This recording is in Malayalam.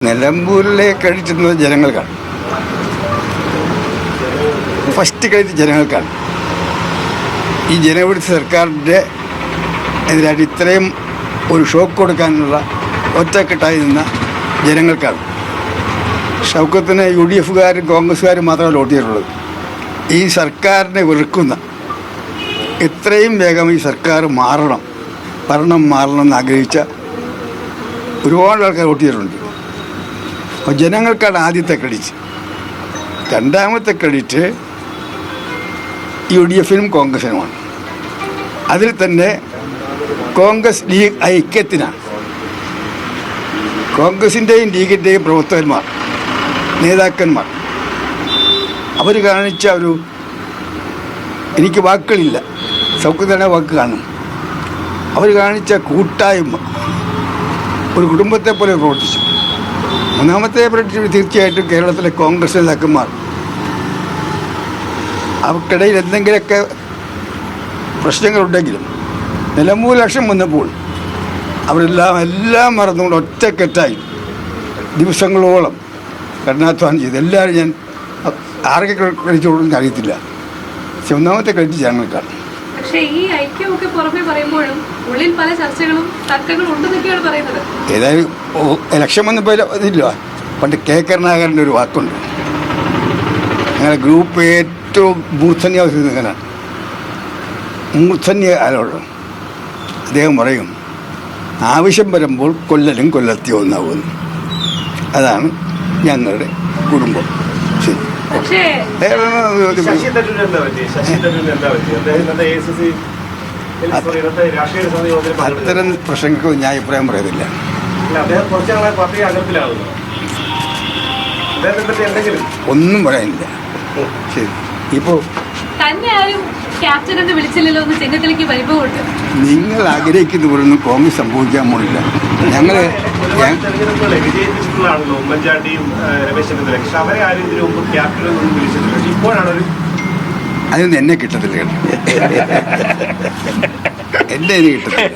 നിലമ്പൂരിലെ കഴിച്ചുന്നത് ജനങ്ങൾക്കാണ്. ഫസ്റ്റ് കഴിച്ച് ജനങ്ങൾക്കാണ്. ഈ ജനവിരുദ്ധ സർക്കാരിൻ്റെ എതിരായിട്ട് ഇത്രയും ഒരു ഷോക്ക് കൊടുക്കാനുള്ള ഒറ്റക്കെട്ടായി നിന്ന ജനങ്ങൾക്കാണ്. ഷൗക്കത്തിന് UDF-കാരും കോൺഗ്രസ്സുകാരും മാത്രമല്ല വോട്ട് ചെയ്തിട്ടുള്ളത്. ഈ സർക്കാരിനെ വെറുക്കുന്ന, എത്രയും വേഗം ഈ സർക്കാർ മാറണം, ഭരണം മാറണം എന്ന് ആഗ്രഹിച്ച ഒരുപാട് ആൾക്കാർ വോട്ട് ചെയ്തിട്ടുണ്ട്. അപ്പോൾ ജനങ്ങൾക്കാണ് ആദ്യത്തെ ക്രെഡിറ്റ്. രണ്ടാമത്തെ ക്രെഡിറ്റ് UDF-നും കോൺഗ്രസിനുമാണ്. അതിൽ തന്നെ കോൺഗ്രസ് ലീഗ് ഐക്യത്തിനാണ്. കോൺഗ്രസിൻ്റെയും ലീഗിൻ്റെയും പ്രവർത്തകന്മാർ, നേതാക്കന്മാർ അവർ കാണിച്ച ഒരു, എനിക്ക് വാക്കുകളില്ല, സൗഖ്യത്തിൻ്റെ വാക്ക് കാണും, അവർ കാണിച്ച കൂട്ടായ്മ, ഒരു കുടുംബത്തെ പോലെ പ്രവർത്തിച്ചു. മൂന്നാമത്തെ തീർച്ചയായിട്ടും കേരളത്തിലെ കോൺഗ്രസ് നേതാക്കന്മാർ അവർക്കിടയിൽ എന്തെങ്കിലുമൊക്കെ പ്രശ്നങ്ങളുണ്ടെങ്കിലും നിലമ്പൂർ ഇലക്ഷൻ വന്നപ്പോൾ അവരെല്ലാം മറന്നുകൊണ്ട് ഒറ്റക്കെട്ടായി ദിവസങ്ങളോളം കഠിനാധ്വാനം ചെയ്തു. എല്ലാവരും ഞാൻ ആരൊക്കെ ക്രെഡിറ്റ് കൊടുക്കാൻ അറിയത്തില്ല. പക്ഷെ ഒന്നാമത്തെ ക്രെഡിറ്റ് ജനങ്ങൾക്കാണ്. പക്ഷേ ഈ ഐക്യമൊക്കെ പുറമെ പറയുമ്പോഴും ഉള്ളിൽ പല ചർച്ചകളും തർക്കങ്ങളും ഉണ്ടെന്നൊക്കെയാണ് പറയുന്നത്. ഏതായാലും ഇലക്ഷൻ വന്നപ്പോൾ ഇതില്ല. പണ്ട് കരുണാകരൻ്റെ ഒരു വാക്കുണ്ട്, ഞങ്ങളുടെ ഗ്രൂപ്പ് ഏറ്റവും മൂർധന്യാവസ്ഥ നിൽക്കാനാണ്. മൂർധന്യ ആലോചന അദ്ദേഹം പറയും, ആവശ്യം വരുമ്പോൾ കൊല്ലലും കൊല്ലത്തി ഒന്നാവുന്നു. അതാണ് ഞങ്ങളുടെ കുടുംബം. അത്തരം പ്രശ്നങ്ങൾക്ക് ഞാൻ അഭിപ്രായം പറയുന്നില്ല. ഒന്നും പറയാനില്ല. ശരി, ഇപ്പോൾ നിങ്ങൾ ആഗ്രഹിക്കുന്ന പോലൊന്നും കോൺഗ്രസ് സംഭവിക്കാൻ പോണില്ല. ഞങ്ങൾ അതൊന്നും എന്നെ കിട്ടത്തില്ല. എൻ്റെ കിട്ടത്തില്ല.